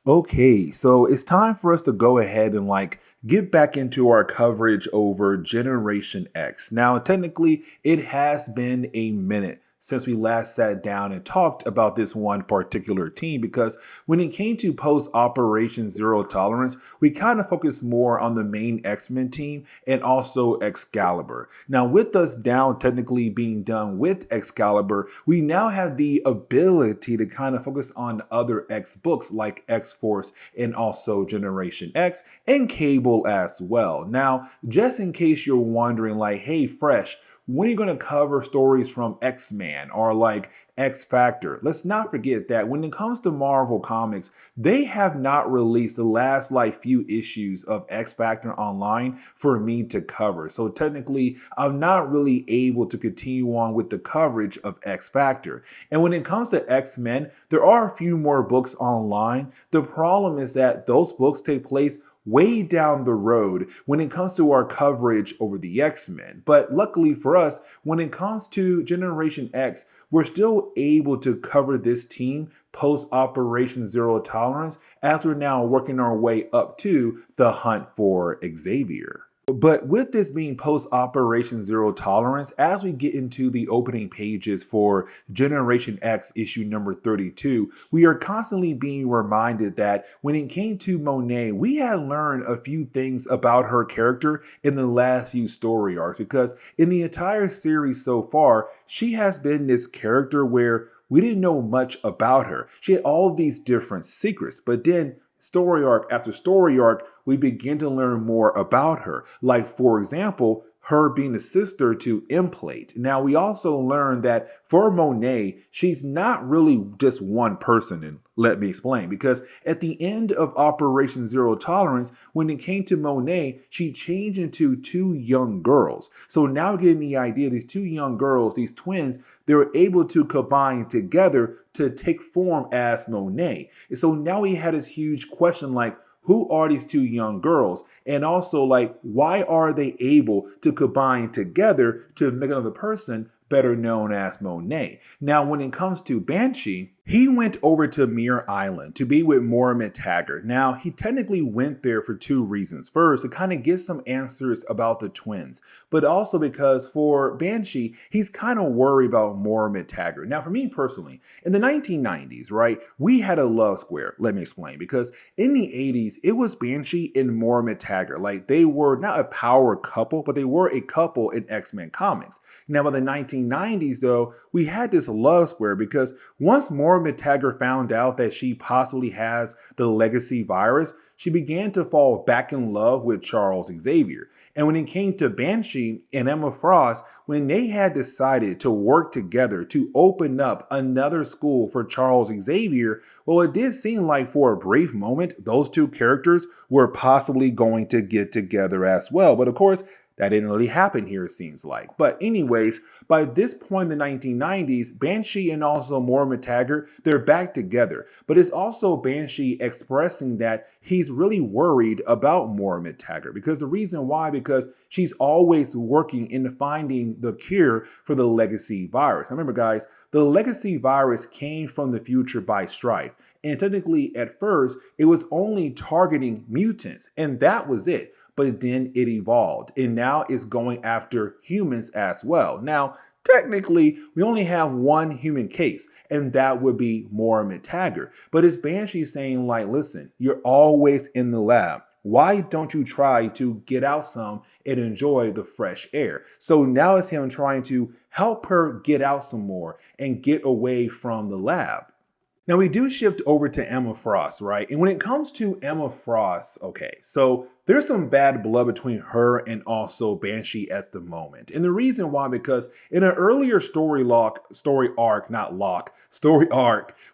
Okay, so it's time for us to go ahead and get back into our coverage over Generation X. Now, technically, it has been a minute since we last sat down and talked about this one particular team because when it came to post Operation Zero Tolerance, we kind of focused more on the main X-Men team and also Excalibur. Now, with us down technically being done with Excalibur, we now have the ability to kind of focus on other X books like X Force and also Generation X and Cable as well. Now, just in case you're wondering, hey, Fresh, when are you going to cover stories from X-Man or X Factor? Let's not forget that when it comes to Marvel Comics, they have not released the last few issues of X Factor online for me to cover. So technically, I'm not really able to continue on with the coverage of X Factor. And when it comes to X-Men, there are a few more books online. The problem is that those books take place way down the road when it comes to our coverage over the X-Men. But luckily for us, when it comes to Generation X, we're still able to cover this team post Operation Zero Tolerance as we're now working our way up to the hunt for Xavier. But with this being post Operation Zero Tolerance, as we get into the opening pages for Generation X issue number 32, we are constantly being reminded that when it came to Monet, we had learned a few things about her character in the last few story arcs because in the entire series so far, she has been this character where we didn't know much about her. She had all these different secrets, but then story arc after story arc, we begin to learn more about her. Like, for example, her being the sister to Implate. Now, we also learn that for Monet, she's not really just one person, and let me explain. Because at the end of Operation Zero Tolerance, when it came to Monet, she changed into two young girls. So now we're getting the idea these two young girls, these twins, they were able to combine together to take form as Monet. And so now we had this huge question who are these two young girls? And also, why are they able to combine together to make another person better known as Monet? Now, when it comes to Banshee, he went over to Muir Island to be with Moira Taggart. Now, he technically went there for two reasons. First, to kind of get some answers about the twins, but also because for Banshee, he's kind of worried about Moira Taggart. Now, for me personally, in the 1990s, right, we had a love square. Let me explain. Because in the 80s, it was Banshee and Moira Taggart. They were not a power couple, but they were a couple in X-Men comics. Now, by the 1990s, though, we had this love square because once Moira Taggart found out that she possibly has the legacy virus, she began to fall back in love with Charles Xavier. And when it came to Banshee and Emma Frost, when they had decided to work together to open up another school for Charles Xavier, well, it did seem like for a brief moment, those two characters were possibly going to get together as well. But of course, that didn't really happen here, it seems like. But anyways, by this point in the 1990s, Banshee and also Moira Taggart, they're back together. But it's also Banshee expressing that he's really worried about Moira Taggart. Because the reason why, because she's always working in finding the cure for the legacy virus. Now remember, guys, the legacy virus came from the future by Strife. And technically, at first, it was only targeting mutants. And that was it. But then it evolved and now it's going after humans as well. Now, technically, we only have one human case, and that would be Moira Taggart. But it's Banshee saying, listen, you're always in the lab. Why don't you try to get out some and enjoy the fresh air? So now it's him trying to help her get out some more and get away from the lab. Now we do shift over to Emma Frost, right? And when it comes to Emma Frost, okay, so there's some bad blood between her and also Banshee at the moment. And the reason why, because in an earlier story arc,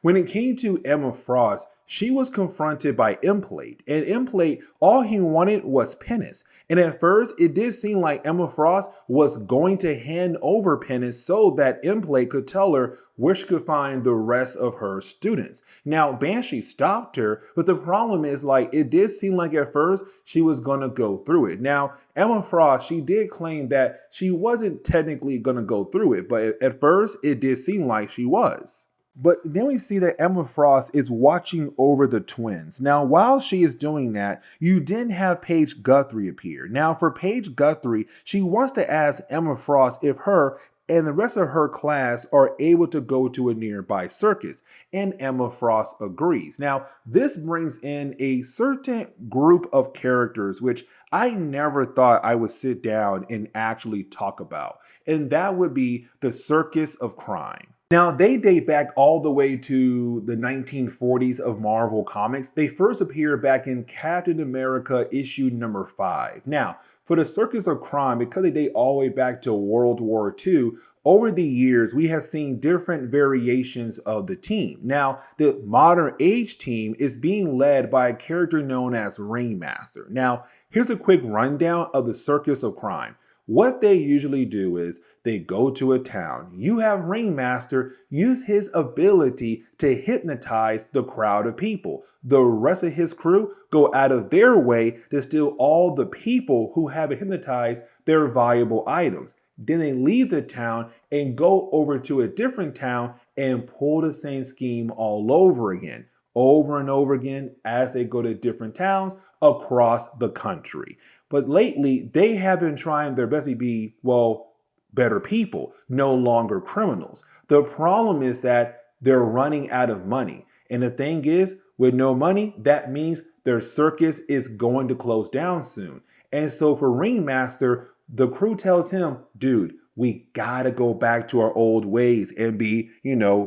when it came to Emma Frost, she was confronted by Implate. And Implate, all he wanted was penance. And at first, it did seem like Emma Frost was going to hand over penance so that Implate could tell her where she could find the rest of her students. Now, Banshee stopped her, but the problem is, it did seem like at first she was going to go through it. Now, Emma Frost, she did claim that she wasn't technically going to go through it, but at first, it did seem like she was. But then we see that Emma Frost is watching over the twins. Now, while she is doing that, you then have Paige Guthrie appear. Now, for Paige Guthrie, she wants to ask Emma Frost if her and the rest of her class are able to go to a nearby circus, and Emma Frost agrees. Now, this brings in a certain group of characters which I never thought I would sit down and actually talk about, and that would be the circus of crime. Now, they date back all the way to the 1940s of Marvel Comics. They first appeared back in Captain America issue number 5. Now, for the Circus of Crime, because they date all the way back to World War II, over the years, we have seen different variations of the team. Now, the modern age team is being led by a character known as Ringmaster. Now, here's a quick rundown of the Circus of Crime. What they usually do is they go to a town. You have Ringmaster use his ability to hypnotize the crowd of people. The rest of his crew go out of their way to steal all the people who have hypnotized their valuable items. Then they leave the town and go over to a different town and pull the same scheme all over again, over and over again as they go to different towns across the country. But lately, they have been trying their best to be, well, better people, no longer criminals. The problem is that they're running out of money. And the thing is, with no money, that means their circus is going to close down soon. And so for Ringmaster, the crew tells him, dude, we gotta go back to our old ways and be,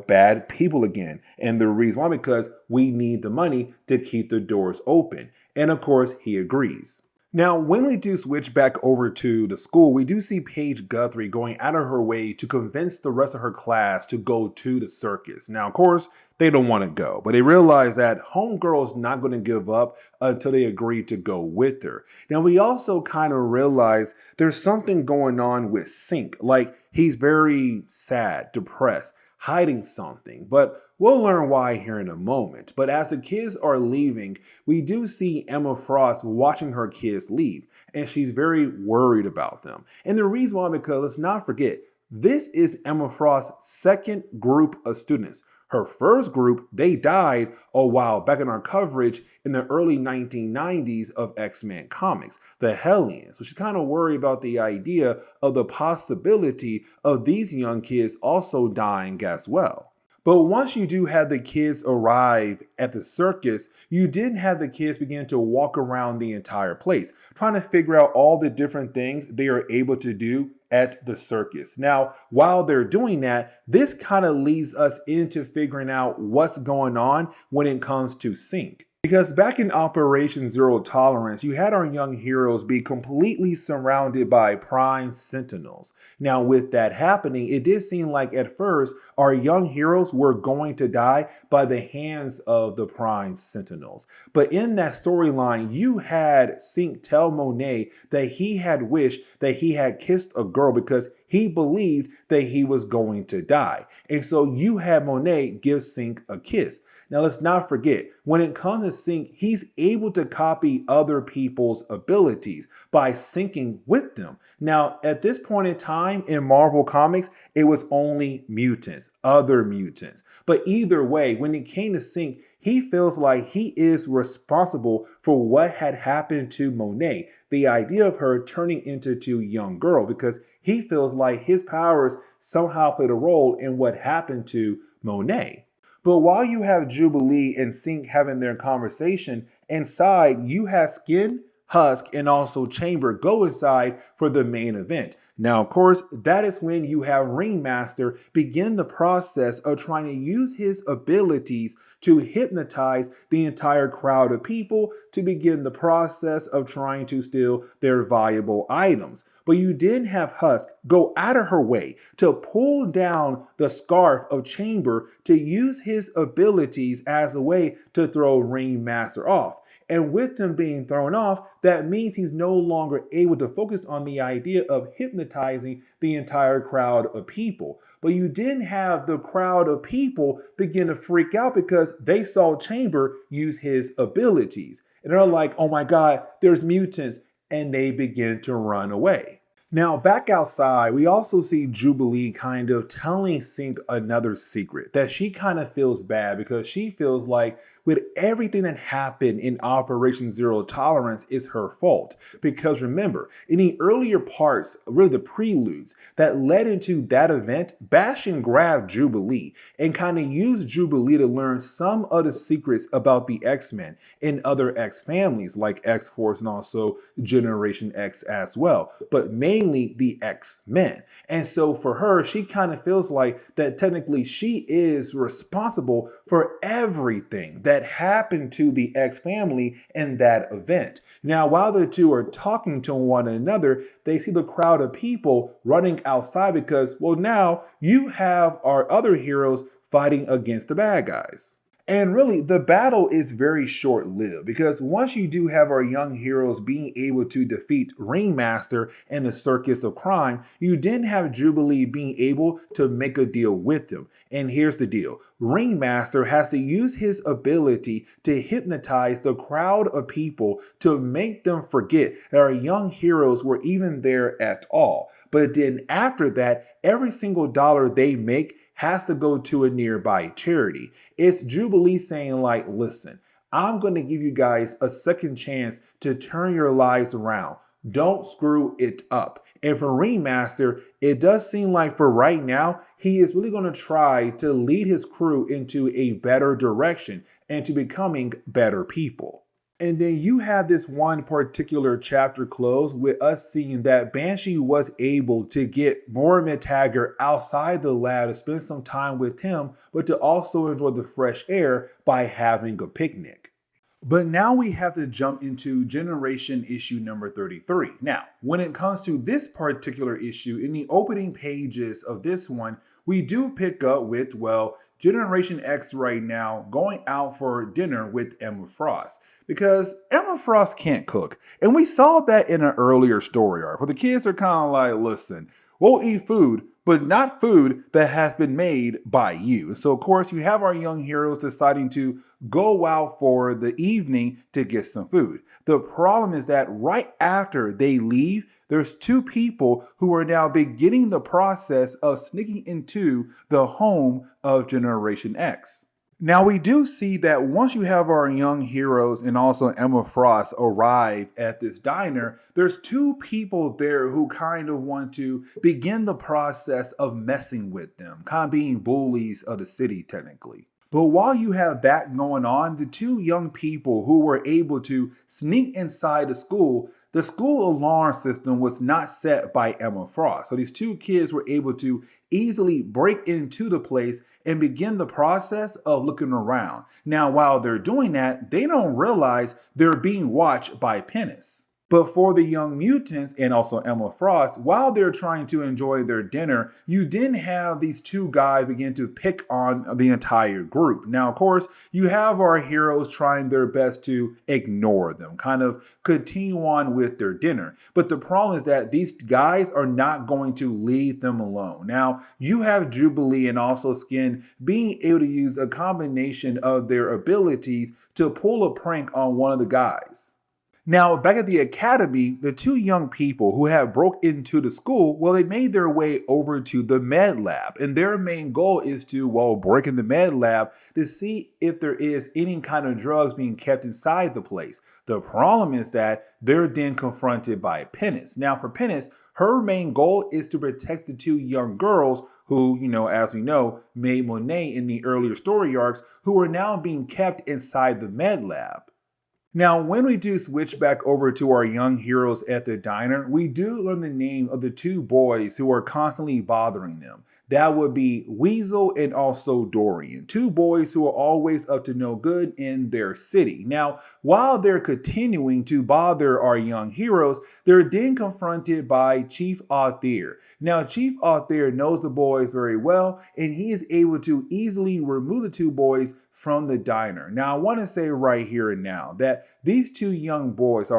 bad people again. And the reason why, because we need the money to keep the doors open. And of course, he agrees. Now, when we do switch back over to the school, we do see Paige Guthrie going out of her way to convince the rest of her class to go to the circus. Now, of course, they don't want to go, but they realize that Homegirl's not going to give up until they agree to go with her. Now, we also kind of realize there's something going on with Sync. Like, he's very sad, depressed, hiding something, but we'll learn why here in a moment. But as the kids are leaving, we do see Emma Frost watching her kids leave, and she's very worried about them. And the reason why, because let's not forget, this is Emma Frost's second group of students. Her first group, they died a while back in our coverage in the early 1990s of X-Men comics, the Hellions. So she's kind of worried about the idea of the possibility of these young kids also dying as well. But once you do have the kids arrive at the circus, you did have the kids begin to walk around the entire place, trying to figure out all the different things they are able to do at the circus. Now, while they're doing that, this kind of leads us into figuring out what's going on when it comes to Sync. Because back in Operation Zero Tolerance, you had our young heroes be completely surrounded by Prime Sentinels. Now, with that happening, it did seem like at first our young heroes were going to die by the hands of the Prime Sentinels. But in that storyline, you had Sync tell Monet that he had wished that he had kissed a girl because he believed that he was going to die. And so you had Monet give Sync a kiss. Now, let's not forget, when it comes to Sync, he's able to copy other people's abilities by syncing with them. Now, at this point in time in Marvel Comics, it was only mutants, other mutants. But either way, when it came to Sync, he feels like he is responsible for what had happened to Monet, the idea of her turning into a young girl, because he feels like his powers somehow played a role in what happened to Monet. But while you have Jubilee and Sync having their conversation, inside you have Skin, Husk, and also Chamber go inside for the main event. Now, of course, that is when you have Ringmaster begin the process of trying to use his abilities to hypnotize the entire crowd of people to begin the process of trying to steal their valuable items. But you did have Husk go out of her way to pull down the scarf of Chamber to use his abilities as a way to throw Ringmaster off. And with him being thrown off, that means he's no longer able to focus on the idea of hypnotizing the entire crowd of people. But you didn't have the crowd of people begin to freak out because they saw Chamber use his abilities. And they're like, oh my God, there's mutants. And they begin to run away. Now, back outside, we also see Jubilee kind of telling Sync another secret that she kind of feels bad because she feels like with everything that happened in Operation Zero Tolerance is her fault. Because remember, in the earlier parts, really the preludes that led into that event, Bastion grabbed Jubilee and kind of used Jubilee to learn some of the secrets about the X-Men and other X families like X-Force and also Generation X as well, but mainly the X-Men. And so for her, she kind of feels like that technically she is responsible for everything that happened to the X family in that event. Now, while the two are talking to one another, they see the crowd of people running outside because, well, now you have our other heroes fighting against the bad guys. And really, the battle is very short lived because once you do have our young heroes being able to defeat Ringmaster and the Circus of Crime, you then have Jubilee being able to make a deal with them. And here's the deal: Ringmaster has to use his ability to hypnotize the crowd of people to make them forget that our young heroes were even there at all. But then after that, every single dollar they make has to go to a nearby charity. It's Jubilee saying, like, listen, I'm going to give you guys a second chance to turn your lives around. Don't screw it up. And for Ringmaster, it does seem like for right now, he is really going to try to lead his crew into a better direction and to becoming better people. And then you have this one particular chapter close with us seeing that Banshee was able to get Moorman Taggart outside the lab to spend some time with him, but to also enjoy the fresh air by having a picnic. But now we have to jump into Generation issue number 33. Now, when it comes to this particular issue, in the opening pages of this one, we do pick up with, well, Generation X right now going out for dinner with Emma Frost because Emma Frost can't cook. And we saw that in an earlier story arc where the kids are kind of like, listen, we'll eat food, but not food that has been made by you. So, of course, you have our young heroes deciding to go out for the evening to get some food. The problem is that right after they leave, there's two people who are now beginning the process of sneaking into the home of Generation X. Now, we do see that once you have our young heroes and also Emma Frost arrive at this diner, there's two people there who kind of want to begin the process of messing with them, kind of being bullies of the city, technically. But while you have that going on, the two young people who were able to sneak inside the school alarm system was not set by Emma Frost. So these two kids were able to easily break into the place and begin the process of looking around. Now, while they're doing that, they don't realize they're being watched by Penis. But for the young mutants and also Emma Frost, while they're trying to enjoy their dinner, you then have these two guys begin to pick on the entire group. Now, of course, you have our heroes trying their best to ignore them, kind of continue on with their dinner. But the problem is that these guys are not going to leave them alone. Now, you have Jubilee and also Skin being able to use a combination of their abilities to pull a prank on one of the guys. Now, back at the academy, the two young people who had broke into the school, well, they made their way over to the med lab. And their main goal is to, well, break in the med lab to see if there is any kind of drugs being kept inside the place. The problem is that they're then confronted by Penis. Now, for Penis, her main goal is to protect the two young girls who, as we know, made Monet in the earlier story arcs, who are now being kept inside the med lab. Now, when we do switch back over to our young heroes at the diner, we do learn the name of the two boys who are constantly bothering them. That would be Weasel and also Dorian, two boys who are always up to no good in their city. Now, while they're continuing to bother our young heroes, they're then confronted by Chief Althea. Now, Chief Althea knows the boys very well, and he is able to easily remove the two boys from the diner. Now, I want to say right here and now that these two young boys,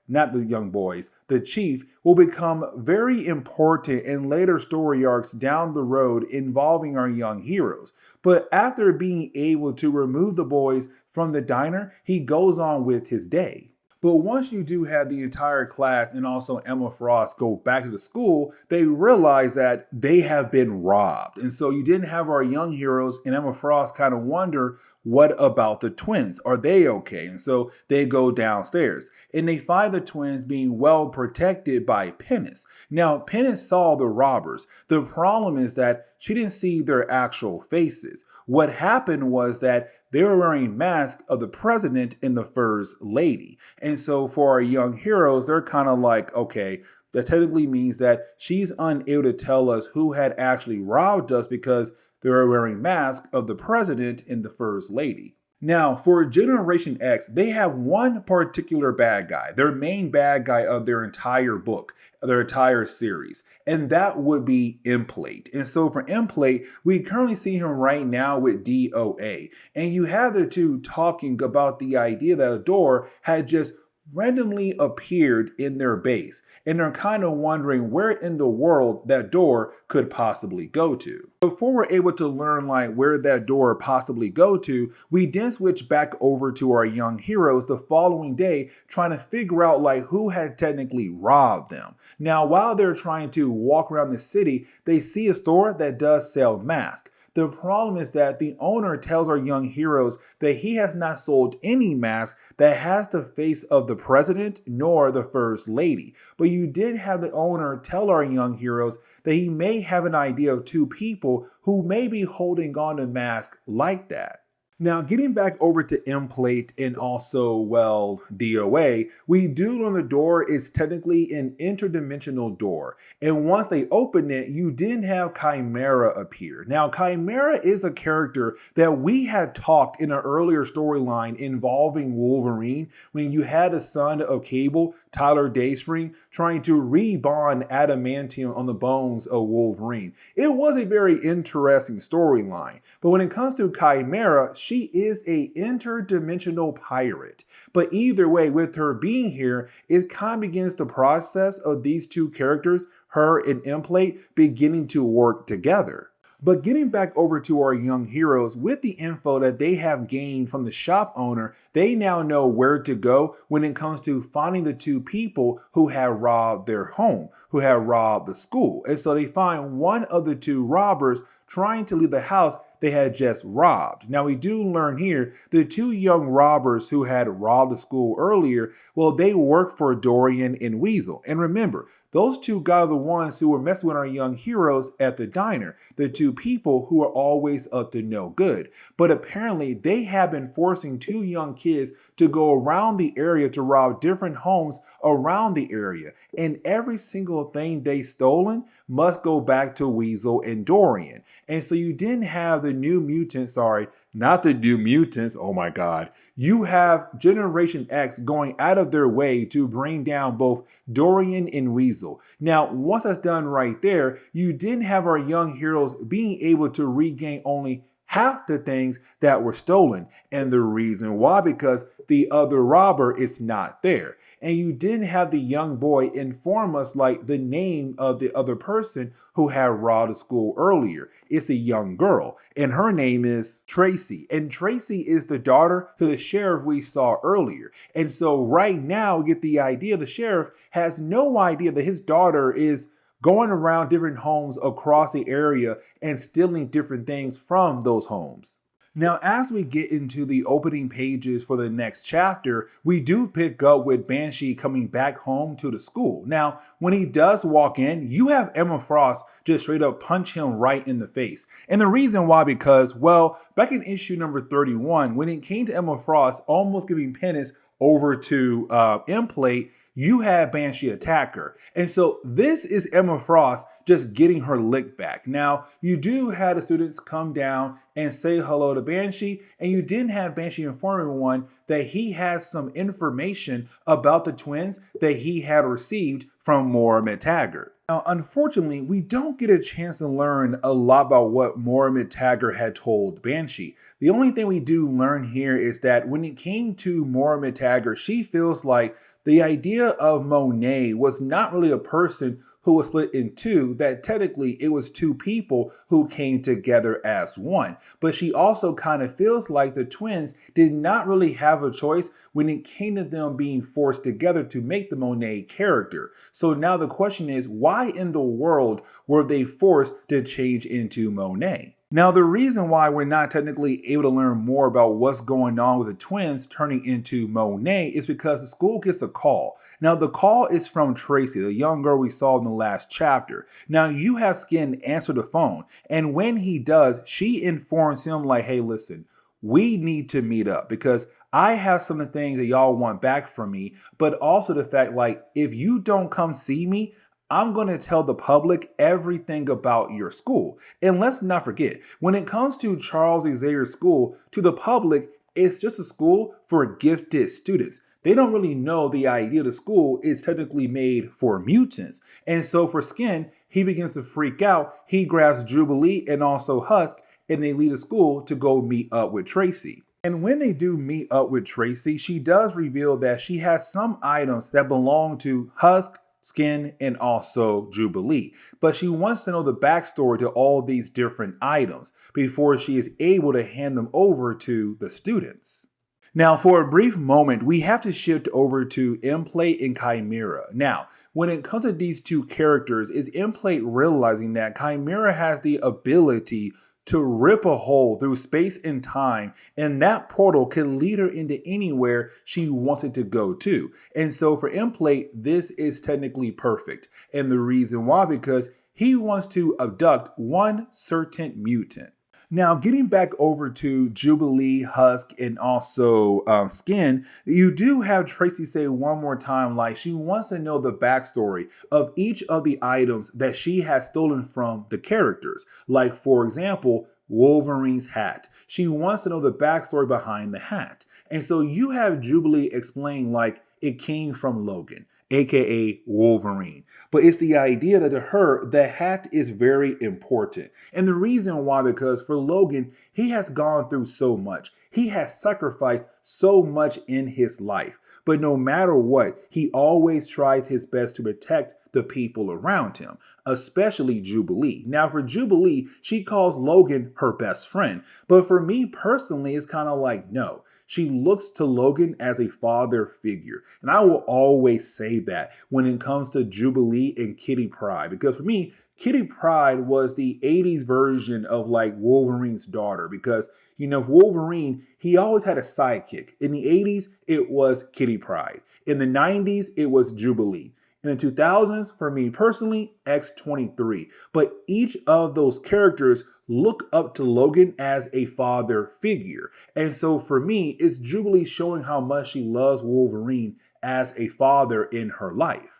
not the young boys, the chief will become very important in later story arcs down the road involving our young heroes. But after being able to remove the boys from the diner, he goes on with his day. But once you do have the entire class and also Emma Frost go back to the school, they realize that they have been robbed. And so you didn't have our young heroes and Emma Frost kind of wonder, what about the twins? Are they okay? And so they go downstairs and they find the twins being well protected by Pennis. Now, Pennis saw the robbers. The problem is that she didn't see their actual faces. What happened was that they were wearing masks of the president and the first lady. And so for our young heroes, they're kind of like, okay, that technically means that she's unable to tell us who had actually robbed us because they were wearing masks of the president and the first lady. Now, for Generation X, they have one particular bad guy, their main bad guy of their entire book, their entire series, and that would be Implate. And so for Implate, we currently see him right now with DOA. And you have the two talking about the idea that a door had just randomly appeared in their base, and they're kind of wondering where in the world that door could possibly go to. Before we're able to learn like where that door possibly go to, we then switch back over to our young heroes the following day trying to figure out like who had technically robbed them. Now, while they're trying to walk around the city, they see a store that does sell masks. The problem is that the owner tells our young heroes that he has not sold any mask that has the face of the president nor the first lady. But you did have the owner tell our young heroes that he may have an idea of two people who may be holding on to masks like that. Now, getting back over to Implate and also, well, DOA, we do learn the door is technically an interdimensional door. And once they open it, you did have Chimera appear. Now, Chimera is a character that we had talked in an earlier storyline involving Wolverine when you had a son of Cable, Tyler Dayspring, trying to rebond adamantium on the bones of Wolverine. It was a very interesting storyline. But when it comes to Chimera, she is a interdimensional pirate. But either way, with her being here, it kind of begins the process of these two characters, her and Implate, beginning to work together. But getting back over to our young heroes, with the info that they have gained from the shop owner, they now know where to go when it comes to finding the two people who have robbed their home, who have robbed the school. And so they find one of the two robbers trying to leave the house they had just robbed. Now, we do learn here the two young robbers who had robbed the school earlier, well, they work for Dorian and Weasel. And remember, those two guys are the ones who were messing with our young heroes at the diner, the two people who are always up to no good. But apparently, they have been forcing two young kids to go around the area to rob different homes around the area. And every single thing they stolen must go back to Weasel and Dorian. And so you didn't have the New Mutants, sorry, not the New Mutants, oh my God. You have Generation X going out of their way to bring down both Dorian and Weasel. Now, once that's done right there, you didn't have our young heroes being able to regain only half the things that were stolen. And the reason why, because the other robber is not there. And you didn't have the young boy inform us like the name of the other person who had robbed the school earlier. It's a young girl, and her name is Tracy. And Tracy is the daughter to the sheriff we saw earlier. And so right now, we get the idea the sheriff has no idea that his daughter is going around different homes across the area and stealing different things from those homes. Now, as we get into the opening pages for the next chapter, we do pick up with Banshee coming back home to the school. Now, when he does walk in, you have Emma Frost just straight up punch him right in the face. And the reason why, because, well, back in issue number 31, when it came to Emma Frost almost giving Penance over to Implate, you had Banshee attack her. And so this is Emma Frost just getting her lick back. Now, you do have the students come down and say hello to Banshee, and you didn't have Banshee inform everyone that he has some information about the twins that he had received from Monet Taggart. Now, unfortunately, we don't get a chance to learn a lot about what Monet Taggart had told Banshee. The only thing we do learn here is that when it came to Monet Taggart, she feels like The idea of Monet was not really a person who was split in two, that technically it was two people who came together as one. But she also kind of feels like the twins did not really have a choice when it came to them being forced together to make the Monet character. So now the question is, why in the world were they forced to change into Monet? Now, the reason why we're not technically able to learn more about what's going on with the twins turning into Monet is because the school gets a call. Now, the call is from Tracy, the young girl we saw in the last chapter. Now, you have Skin answer the phone, and when he does, she informs him like, hey, listen, we need to meet up because I have some of the things that y'all want back from me, but also the fact like, if you don't come see me, I'm going to tell the public everything about your school. And let's not forget, when it comes to Charles Xavier School, to the public, it's just a school for gifted students. They don't really know the idea the school is technically made for mutants. And so for Skin, he begins to freak out. He grabs Jubilee and also Husk, and they leave the school to go meet up with Tracy. And when they do meet up with Tracy, she does reveal that she has some items that belong to Husk, Skin, and also Jubilee. But she wants to know the backstory to all these different items before she is able to hand them over to the students. Now, for a brief moment, we have to shift over to Implate and Chimera. Now, when it comes to these two characters, is Implate realizing that Chimera has the ability to rip a hole through space and time, and that portal can lead her into anywhere she wants it to go to. And so for Implate, this is technically perfect. And the reason why, because he wants to abduct one certain mutant. Now, getting back over to Jubilee, Husk, and also Skin, you do have Tracy say one more time, like she wants to know the backstory of each of the items that she has stolen from the characters. Like, for example, Wolverine's hat. She wants to know the backstory behind the hat. And so you have Jubilee explain like it came from Logan, aka Wolverine. But it's the idea that to her, the hat is very important. And the reason why, because for Logan, he has gone through so much. He has sacrificed so much in his life. But no matter what, he always tries his best to protect the people around him, especially Jubilee. Now, for Jubilee, she calls Logan her best friend. But for me personally, it's kind of like, no. She looks to Logan as a father figure. And I will always say that when it comes to Jubilee and Kitty Pryde. Because for me, Kitty Pryde was the 80s version of like Wolverine's daughter. Because, you know, for Wolverine, he always had a sidekick. In the 80s, it was Kitty Pryde. In the 90s, it was Jubilee. In the 2000s, for me personally, X-23. But each of those characters look up to Logan as a father figure. And so for me, it's Jubilee showing how much she loves Wolverine as a father in her life.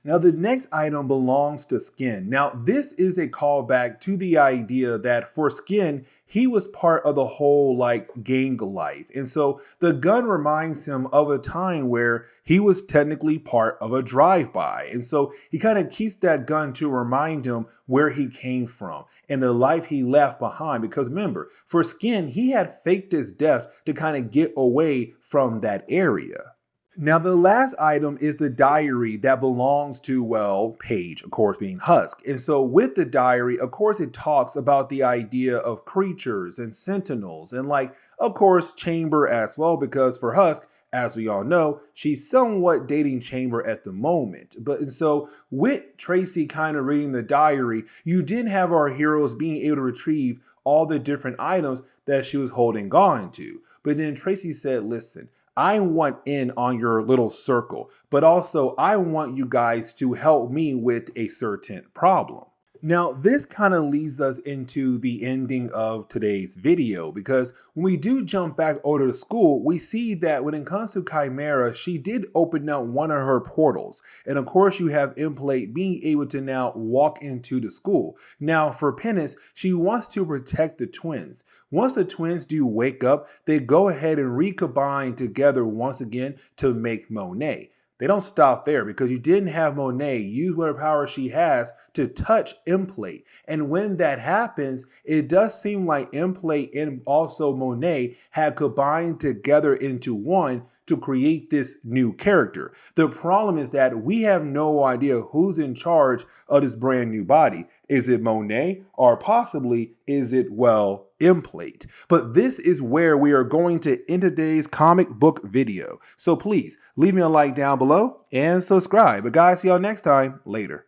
Now, the next item belongs to Skin. Now, this is a callback to the idea that for Skin, he was part of the whole like gang life. And so the gun reminds him of a time where he was technically part of a drive-by. And so he kind of keeps that gun to remind him where he came from and the life he left behind. Because remember, for Skin, he had faked his death to kind of get away from that area. Now, the last item is the diary that belongs to, well, Paige, of course, being Husk. And so with the diary, of course, it talks about the idea of creatures and sentinels and, like, of course, Chamber as well, because for Husk, as we all know, she's somewhat dating Chamber at the moment. But and so with Tracy kind of reading the diary, you did have our heroes being able to retrieve all the different items that she was holding on to. But then Tracy said, listen, I want in on your little circle, but also I want you guys to help me with a certain problem. Now, this kind of leads us into the ending of today's video, because when we do jump back over to school, we see that when it comes to Chimera, she did open up one of her portals. And of course, you have Implate being able to now walk into the school. Now, for Penance, she wants to protect the twins. Once the twins do wake up, they go ahead and recombine together once again to make Monet. They don't stop there, because you didn't have Monet use whatever power she has to touch Implate. And when that happens, it does seem like Implate and also Monet had combined together into one to create this new character. The problem is that we have no idea who's in charge of this brand new body. Is it Monet, or possibly is it, well, Implate? But this is where we are going to end today's comic book video. So please leave me a like down below and subscribe. But guys, see y'all next time. Later.